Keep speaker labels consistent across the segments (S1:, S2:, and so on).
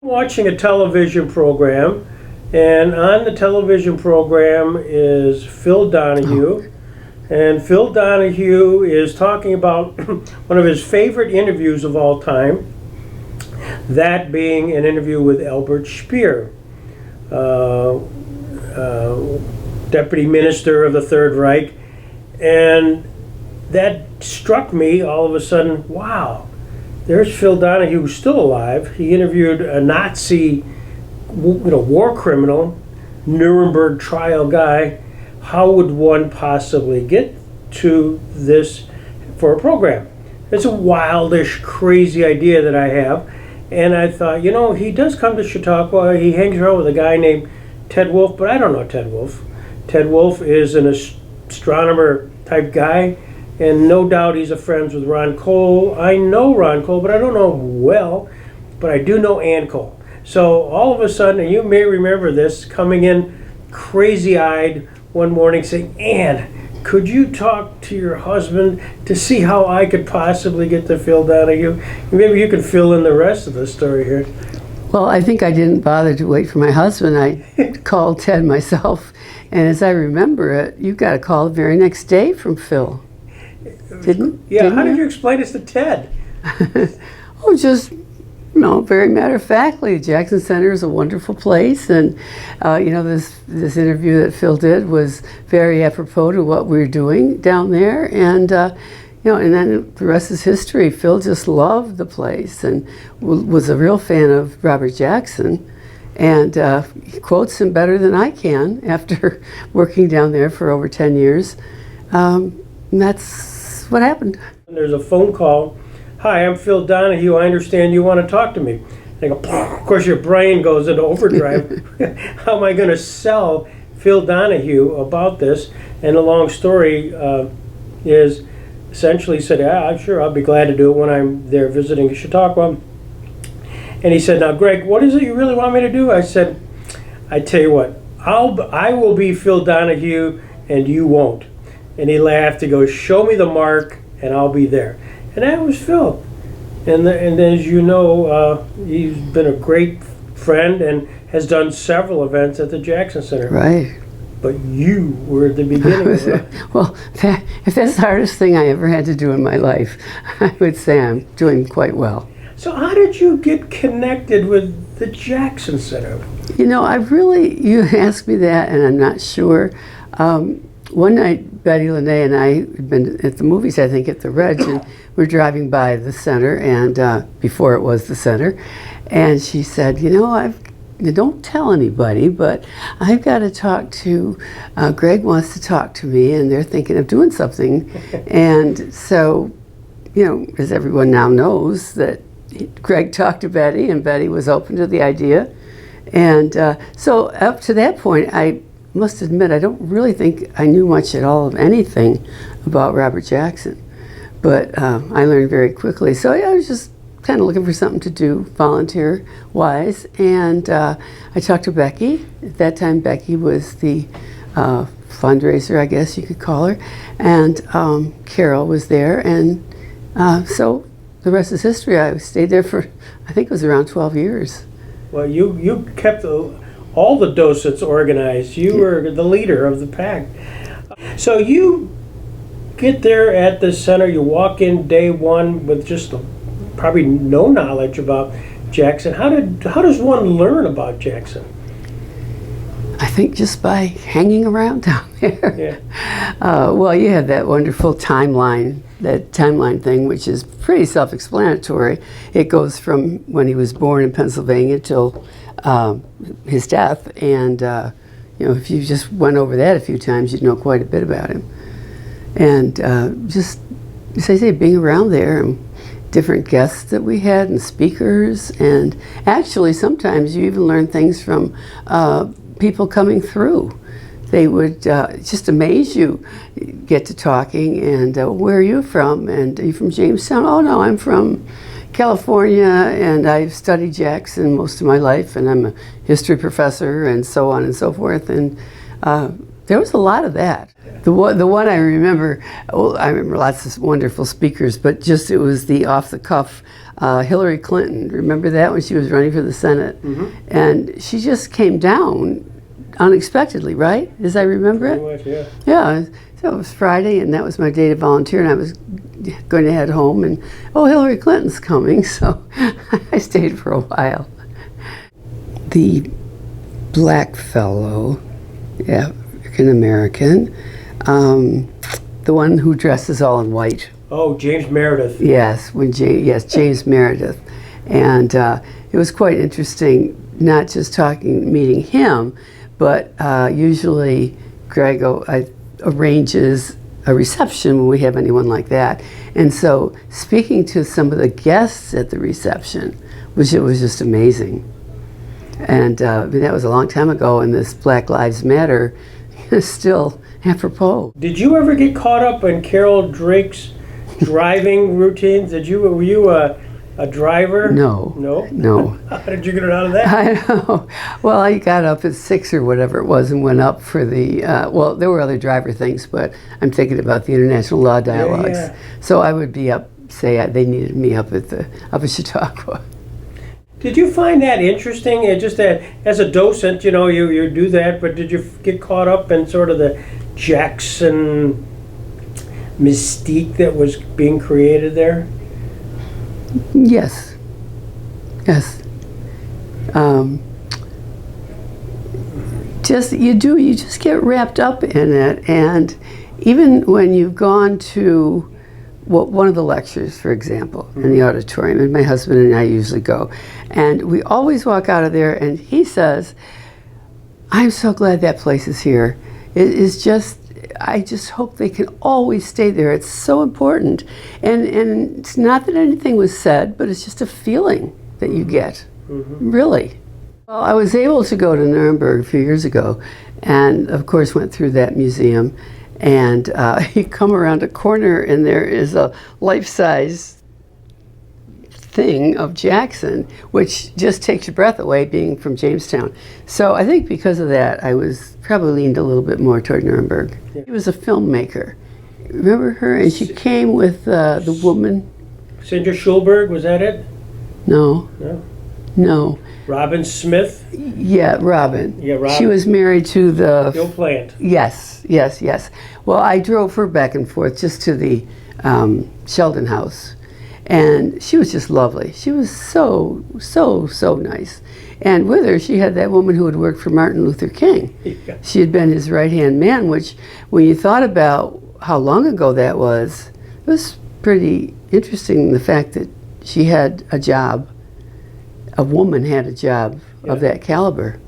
S1: Watching a television program, and on the television program is Phil Donahue. And Phil Donahue is talking about one of his favorite interviews of all time, that being an interview with Albert Speer, Deputy Minister of the Third Reich. And that struck me all of a sudden, wow, there's Phil Donahue, who's still alive. He interviewed a Nazi, war criminal, Nuremberg trial guy. How would one possibly get to this for a program? It's a wildish, crazy idea that I have. And I thought, he does come to Chautauqua. He hangs around with a guy named Ted Wolf, but I don't know Ted Wolf. Ted Wolf is an astronomer type guy. And no doubt he's a friends with Ron Kohl. I know Ron Kohl, but I don't know him well, but I do know Ann Kohl. So all of a sudden, and you may remember this, coming in crazy-eyed one morning saying, Ann, could you talk to your husband to see how I could possibly get to Phil Donahue? Maybe you can fill in the rest of the story here.
S2: Well, I think I didn't bother to wait for my husband. I called Ted myself, and as I remember it, you got a call the very next day from Phil. Didn't
S1: you explain this to Ted?
S2: Oh, just, very matter-of-factly. The Jackson Center is a wonderful place, and, this interview that Phil did was very apropos to what we're doing down there, and, and then the rest is history. Phil just loved the place and was a real fan of Robert Jackson, and he quotes him better than I can after working down there for over 10 years. And that's what happened.
S1: There's a phone call. Hi, I'm Phil Donahue. I understand you want to talk to me. And I go, of course, your brain goes into overdrive. How am I going to sell Phil Donahue about this? And the long story is essentially said, sure, I'll be glad to do it when I'm there visiting Chautauqua. And he said, now, Greg, what is it you really want me to do? I said, I tell you what, I will be Phil Donahue and you won't. And he laughed. He goes, show me the mark and I'll be there. And that was Phil. And as you know, he's been a great friend and has done several events at the Jackson Center.
S2: Right.
S1: But you were at the beginning of it.
S2: Well, if that's the hardest thing I ever had to do in my life, I would say I'm doing quite well.
S1: So how did you get connected with the Jackson Center?
S2: You asked me that and I'm not sure. One night, Betty LeNay and I had been at the movies, I think, at the Reg, and we're driving by the center, and before it was the center, and she said, don't tell anybody, but I've got to talk to, Greg wants to talk to me, and they're thinking of doing something. And so, as everyone now knows, that Greg talked to Betty, and Betty was open to the idea. And so up to that point, I must admit, I don't really think I knew much at all of anything about Robert Jackson, but I learned very quickly. So I was just kind of looking for something to do volunteer-wise, and I talked to Becky. At that time, Becky was the fundraiser, I guess you could call her, and Carol was there, and so the rest is history. I stayed there for, I think it was around 12 years.
S1: Well, you kept all the docents organized. You were the leader of the pack. So you get there at the center, you walk in day one with just probably no knowledge about Jackson. How does one learn about Jackson?
S2: I think just by hanging around down there.
S1: Yeah.
S2: Well, you had that wonderful timeline thing, which is pretty self-explanatory. It goes from when he was born in Pennsylvania till his death, and if you just went over that a few times, you'd know quite a bit about him. And just, as I say, being around there, and different guests that we had, and speakers, and actually sometimes you even learn things from people coming through. They would just amaze you, get to talking, and where are you from? And are you from Jamestown? Oh no, I'm from California, and I've studied Jackson most of my life, and I'm a history professor, and so on and so forth. And There was a lot of that. The one I remember, well, I remember lots of wonderful speakers, but just it was the off the cuff Hillary Clinton. Remember that when she was running for the Senate?
S1: Mm-hmm.
S2: And she just came down unexpectedly, right? As I remember it?
S1: Pretty much, yeah.
S2: Yeah. So it was Friday, and that was my day to volunteer, and I was going to head home, and oh, Hillary Clinton's coming, so I stayed for a while. The black fellow, yeah, African American, the one who dresses all in white.
S1: Oh, James Meredith.
S2: Yes, James Meredith, and it was quite interesting. Not just meeting him, but usually Greg arranges a reception when we have anyone like that, and so speaking to some of the guests at the reception, it was just amazing. And that was a long time ago, and this Black Lives Matter is still apropos.
S1: Did you ever get caught up in Carol Drake's driving routines? Were you a driver?
S2: No.
S1: No?
S2: No.
S1: How did you get out of that?
S2: I know. Well, I got up at 6 or whatever it was and went up for the, well, there were other driver things, but I'm thinking about the International Law Dialogues.
S1: Yeah.
S2: So I would be up, say they needed me up at Chautauqua.
S1: Did you find that interesting? Just that as a docent, you do that, but did you get caught up in sort of the Jackson mystique that was being created there?
S2: Yes. Yes. You just get wrapped up in it, and even when you've gone to one of the lectures, for example, in the auditorium, and my husband and I usually go, and we always walk out of there, and he says, "I'm so glad that place is here. It is just, I just hope they can always stay there. It's so important." And it's not that anything was said, but it's just a feeling that you get, really. Well, I was able to go to Nuremberg a few years ago, and of course went through that museum. And you come around a corner, and there is a life-size thing of Jackson, which just takes your breath away, being from Jamestown. So I think because of that, I was probably leaned a little bit more toward Nuremberg. Yeah. She was a filmmaker. Remember her? And she came with the woman.
S1: Sandra Schulberg, was that it?
S2: No.
S1: No.
S2: No.
S1: Robin Smith?
S2: Yeah, Robin.
S1: Yeah, Robin.
S2: She was married to the...
S1: Bill Plant.
S2: Yes. Well, I drove her back and forth just to the Sheldon house. And she was just lovely. She was so nice. And with her, she had that woman who had worked for Martin Luther King.
S1: Yeah.
S2: She had been his right-hand man, which, when you thought about how long ago that was, it was pretty interesting, the fact that she had a job. A woman had a job of that caliber.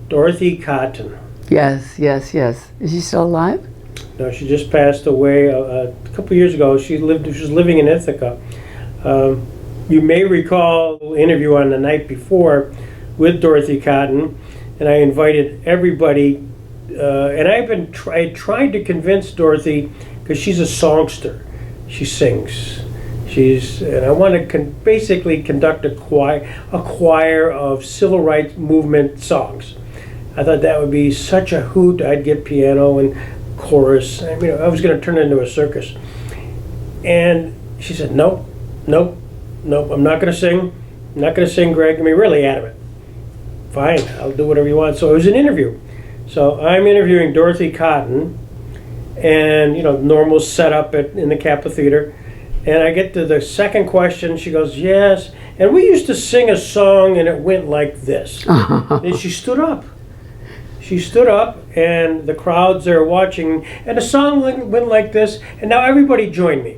S1: Dorothy Cotton.
S2: Yes. Is she still alive?
S1: No, she just passed away a couple years ago. She was living in Ithaca. You may recall an interview on the night before with Dorothy Cotton, and I invited everybody. And I tried to convince Dorothy, because she's a songster. She sings. And I want to basically conduct a choir of civil rights movement songs. I thought that would be such a hoot. I'd get piano and chorus. I mean, I was going to turn it into a circus. And she said, nope, I'm not going to sing. I'm not going to sing, Greg. I mean, really adamant. Fine, I'll do whatever you want. So it was an interview. So I'm interviewing Dorothy Cotton, and, normal setup in the Kappa Theater. And I get to the second question. She goes, yes. And we used to sing a song, and it went like this. And she stood up. And the crowds are watching. And the song went like this. And now everybody joined me.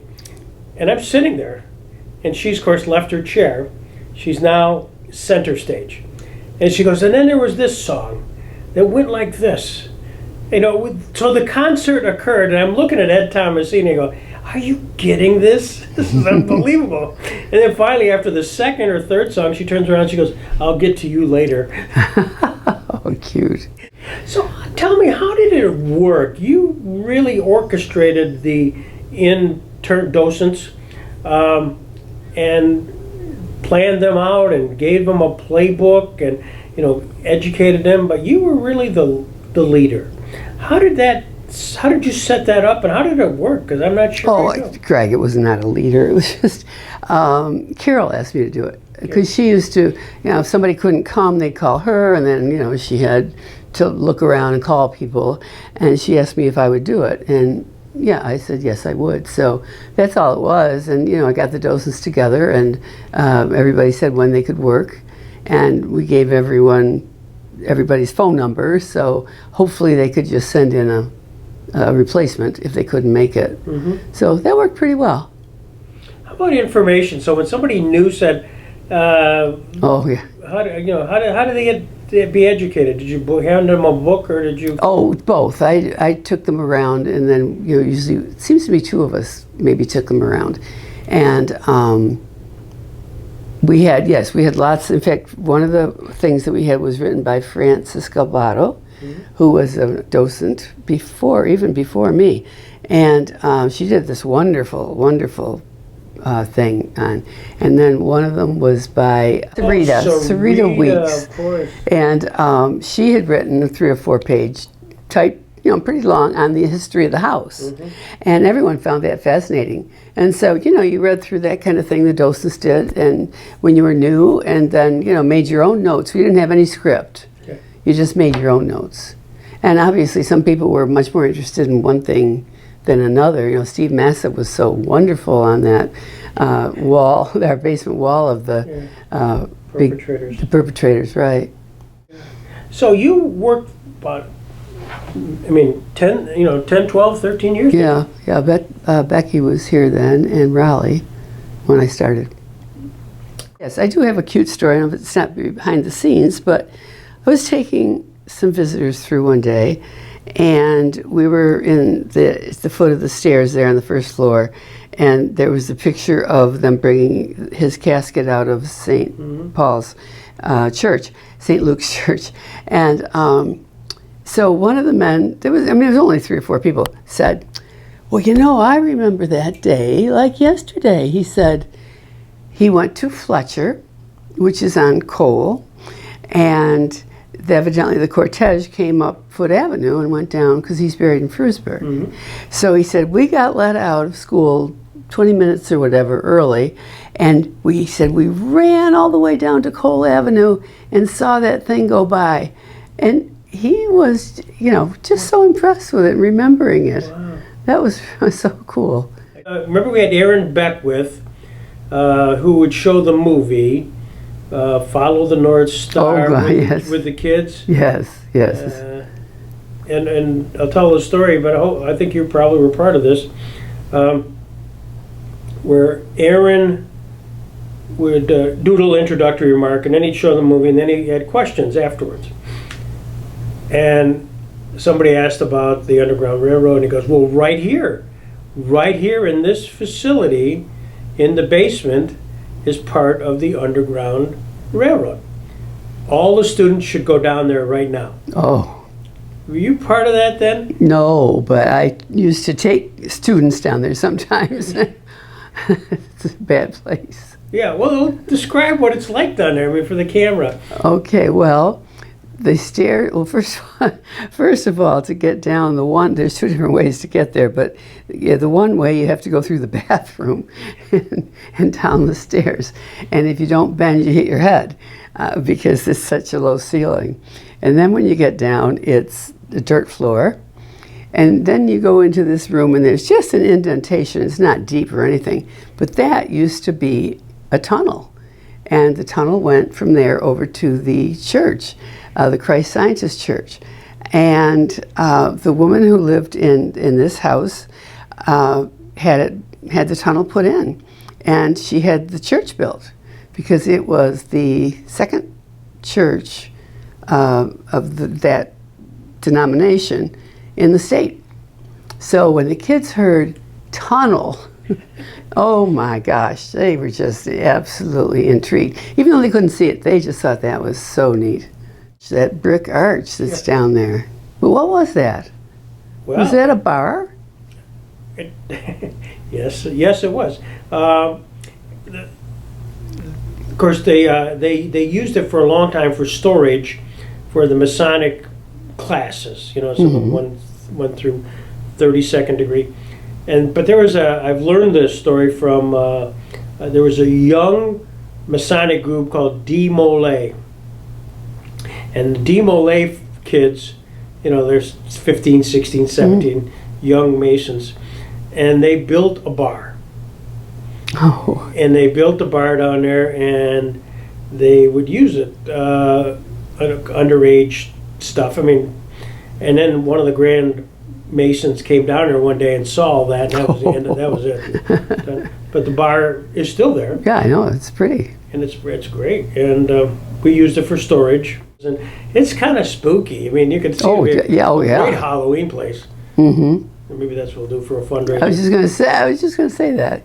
S1: And I'm sitting there. And she's, of course, left her chair. She's now center stage. And she goes, and then there was this song that went like this. So the concert occurred. And I'm looking at Ed Thomasini and I go, are you getting this? This is unbelievable. And then finally, after the second or third song, she turns around and she goes, I'll get to you later.
S2: Oh, cute.
S1: So tell me, how did it work? You really orchestrated the intern docents and planned them out and gave them a playbook and, educated them, but you were really the leader. How did you set that up, and how did it work? Because I'm not sure.
S2: Oh, Greg, it was not a leader. It was just Carol asked me to do it because she used to, if somebody couldn't come, they'd call her, and then she had to look around and call people, and she asked me if I would do it, and yeah, I said yes, I would. So that's all it was, and I got the docents together, and everybody said when they could work, and we gave everybody's phone number, so hopefully they could just send in a replacement if they couldn't make it. So that worked pretty well.
S1: How about information? So when somebody new said,
S2: oh yeah,
S1: how do they be educated? Did you hand them a book, or did you?
S2: Oh, both. I took them around, and then usually it seems to be two of us maybe took them around, and we had lots. In fact, one of the things that we had was written by Frances Galbato, who was a docent even before me, and she did this wonderful thing on, and then one of them was by Sarita Weeks,
S1: of course.
S2: And she had written a 3 or 4 page type, pretty long, on the history of the house, and everyone found that fascinating. And so you read through that kind of thing the docents did, and when you were new, and then made your own notes. We didn't have any script.
S1: Okay.
S2: You just made your own notes, and obviously some people were much more interested in one thing than another. Steve Massa was so wonderful on that wall, our basement wall of the
S1: Perpetrators.
S2: the perpetrators, right?
S1: So you worked about, 10, 12, 13 years?
S2: Yeah. Becky was here then, and Raleigh, when I started. Yes, I do have a cute story. I know it's not behind the scenes, but I was taking some visitors through one day, and we were in the foot of the stairs there on the first floor, and there was a picture of them bringing his casket out of St. Paul's church, St. Luke's church, and so one of the men, there was only 3 or 4 people, said, well, I remember that day like yesterday. He said he went to Fletcher, which is on Kohl, and evidently the cortege came up Foote Avenue and went down because he's buried in Frewsburg. So he said, we got let out of school 20 minutes or whatever early, and we ran all the way down to Kohl Avenue and saw that thing go by. And he was, just so impressed with it and remembering it.
S1: Wow.
S2: That was so cool.
S1: Remember we had Aaron Beckwith, who would show the movie, Follow the North Star, with the kids.
S2: Yes.
S1: And I'll tell the story, but I think you probably were part of this, where Aaron would doodle introductory remark, and then he'd show the movie, and then he had questions afterwards. And somebody asked about the Underground Railroad, and he goes, well, right here in this facility, in the basement, is part of the Underground Railroad. All the students should go down there right now.
S2: Oh.
S1: Were you part of that then?
S2: No, but I used to take students down there sometimes. It's a bad place.
S1: Yeah, well, describe what it's like down there, for the camera.
S2: Okay, well, the stair. Well, first of all, to get down there's 2 different ways to get there. But the one way you have to go through the bathroom and down the stairs. And if you don't bend, you hit your head because it's such a low ceiling. And then when you get down, it's the dirt floor. And then you go into this room, and there's just an indentation. It's not deep or anything, but that used to be a tunnel. And the tunnel went from there over to the church, the Christ Scientist Church. And the woman who lived in this house had the tunnel put in, and she had the church built because it was the second church of that denomination in the state. So when the kids heard tunnel, oh my gosh, they were just absolutely intrigued. Even though they couldn't see it, they just thought that was so neat. That brick arch that's down there. But what was that?
S1: Well,
S2: was that a bar?
S1: Yes, it was. Of course, they used it for a long time for storage for the Masonic classes. So when went through 32nd degree. But I've learned this story from, there was a young Masonic group called D. Molay. And the D. Molay kids, there's 15, 16, 17 young Masons, and they built a bar.
S2: Oh.
S1: And they built a bar down there, and they would use it, underage stuff. And then one of the Grand Masons came down there one day and saw that, and that was the end of that was it. But the bar is still there.
S2: Yeah, I know, it's pretty.
S1: And it's great. And we used it for storage. And it's kind of spooky. You can see it be a great Halloween place.
S2: Mm-hmm.
S1: And maybe that's what we'll do for a fundraiser.
S2: I was just gonna say that.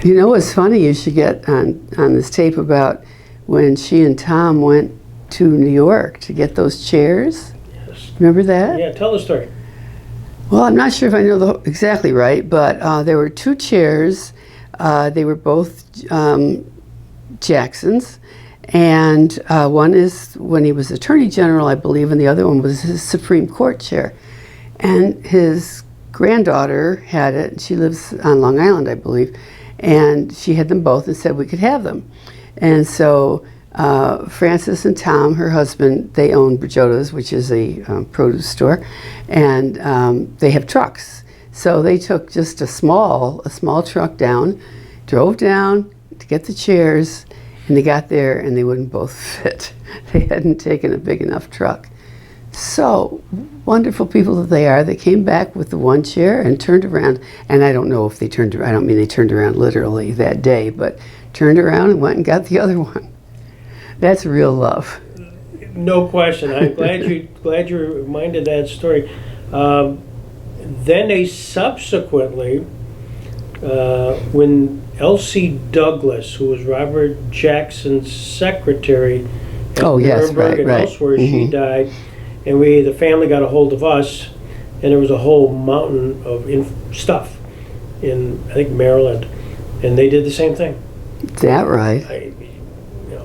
S2: You know what's funny? You should get on this tape about when she and Tom went to New York to get those chairs.
S1: Yes.
S2: Remember that?
S1: Yeah, tell the story.
S2: Well, I'm not sure if I know exactly right, but there were two chairs. They were both Jackson's, and one is when he was Attorney General, I believe, and the other one was his Supreme Court chair. And his granddaughter had it. She lives on Long Island, I believe, and she had them both and said we could have them. And so Frances and Tom, her husband, they own Berjota's, which is a produce store, and they have trucks. So they took just a small truck down, drove down to get the chairs, and they got there and they wouldn't both fit. They hadn't taken a big enough truck. So wonderful people that they are, they came back with the one chair and turned around, and I don't know if they turned around, I don't mean they turned around literally that day, but turned around and went and got the other one. That's real love.
S1: No question. I'm glad you reminded that story. Then they subsequently, when Elsie Douglas, who was Robert Jackson's secretary at Nuremberg and elsewhere, she died, and the family got a hold of us, and there was a whole mountain of stuff in, I think, Maryland, and they did the same thing.
S2: Is that right?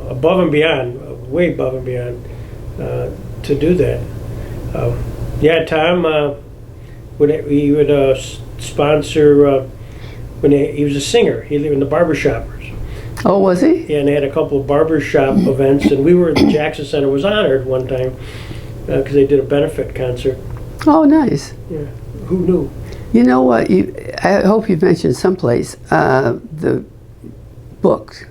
S1: Above and beyond, way above and beyond, to do that. Yeah, Tom he would sponsor when he was a singer. He lived in the barbershoppers.
S2: Oh, was he?
S1: Yeah, and they had a couple of barbershop events, and we were at the Jackson Center was honored one time because they did a benefit concert.
S2: Oh, nice.
S1: Yeah, who knew?
S2: You know what? I hope you've mentioned someplace the book,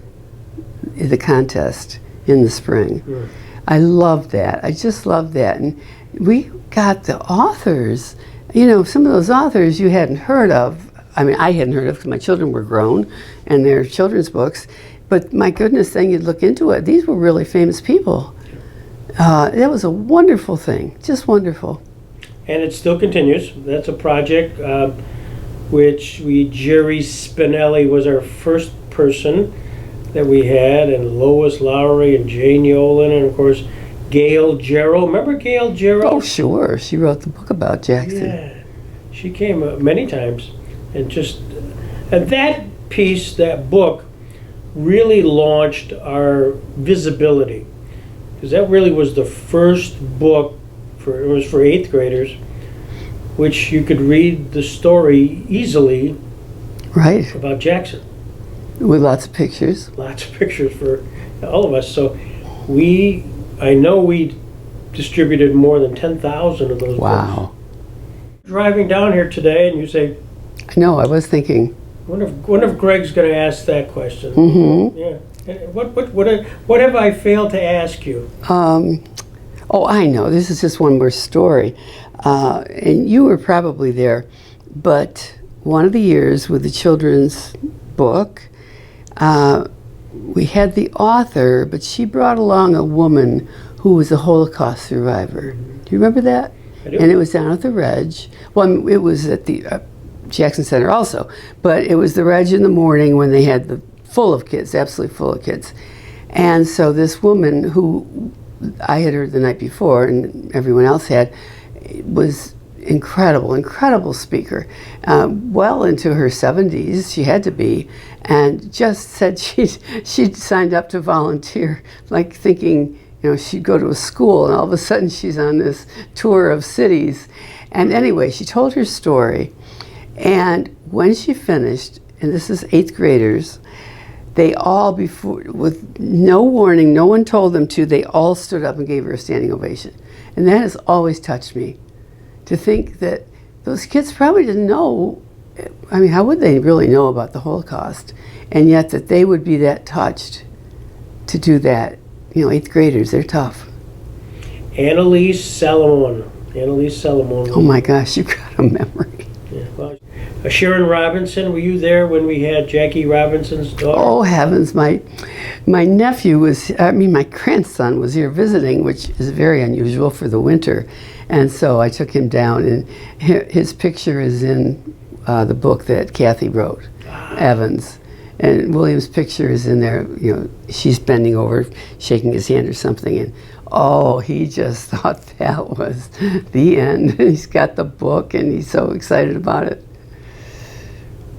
S2: the contest in the spring.
S1: Yeah.
S2: I love that. I just love that. And we got the authors. Some of those authors you hadn't heard of. I hadn't heard of because my children were grown and they're children's books. But my goodness, then you'd look into it. These were really famous people. That was a wonderful thing. Just wonderful.
S1: And it still continues. That's a project which Jerry Spinelli was our first person that we had, and Lois Lowry and Jane Yolen, and of course Gail Jarrow. Remember Gail Jarrow?
S2: Oh, sure. She wrote the book about Jackson.
S1: Yeah, she came many times, and that book really launched our visibility, because that really was the first book it was for 8th graders, which you could read the story easily.
S2: Right.
S1: About Jackson.
S2: With lots of pictures.
S1: Lots of pictures for all of us. So I know we distributed more than 10,000 of those
S2: Wow.
S1: books. Driving down here today, and you say,
S2: I know, I was thinking.
S1: Wonder if Greg's going to ask that question.
S2: Mm-hmm.
S1: Yeah. What have I failed to ask you?
S2: I know. This is just one more story. And you were probably there. But one of the years with the children's book, we had the author, but she brought along a woman who was a Holocaust survivor. Do you remember that?
S1: I do.
S2: And it was down at the Reg. Well, it was at the Jackson Center also, but it was the Reg in the morning when they had full of kids, absolutely full of kids. And so this woman who I had heard the night before and everyone else had was incredible speaker, well into her 70s, she had to be, and just said she'd signed up to volunteer, like thinking, you know, she'd go to a school and all of a sudden she's on this tour of cities. And anyway, she told her story. And when she finished, and this is 8th graders, they all, before, with no warning, no one told them to, they all stood up and gave her a standing ovation. And that has always touched me, to think that those kids probably didn't know. I mean, how would they really know about the Holocaust? And yet that they would be that touched to do that. You know, 8th graders, they're tough.
S1: Annalise Salomon. Annalise Salomon.
S2: Oh my gosh, you've got a memory.
S1: Yeah, well, Sharon Robinson, were you there when we had Jackie Robinson's daughter?
S2: Oh heavens, my nephew was, my grandson was here visiting, which is very unusual for the winter. And so I took him down, and his picture is in the book that Kathy wrote, Evans. And William's picture is in there, you know, she's bending over, shaking his hand or something, and oh, he just thought that was the end. He's got the book, and he's so excited about it.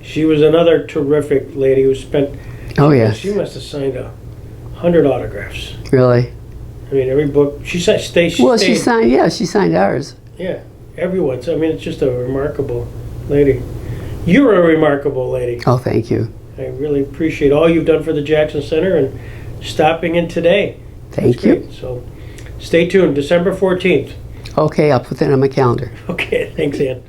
S1: She was another terrific lady who spent,
S2: oh yes,
S1: she must have signed 100 autographs.
S2: Really?
S1: I mean, every book, she signed,
S2: she signed ours.
S1: Yeah, everyone's. I mean, it's just a remarkable lady. You're a remarkable lady.
S2: Oh, thank you.
S1: I really appreciate all you've done for the Jackson Center and stopping in today.
S2: Thank you.
S1: So stay tuned, December 14th.
S2: Okay, I'll put that on my calendar.
S1: Okay, thanks, Ann.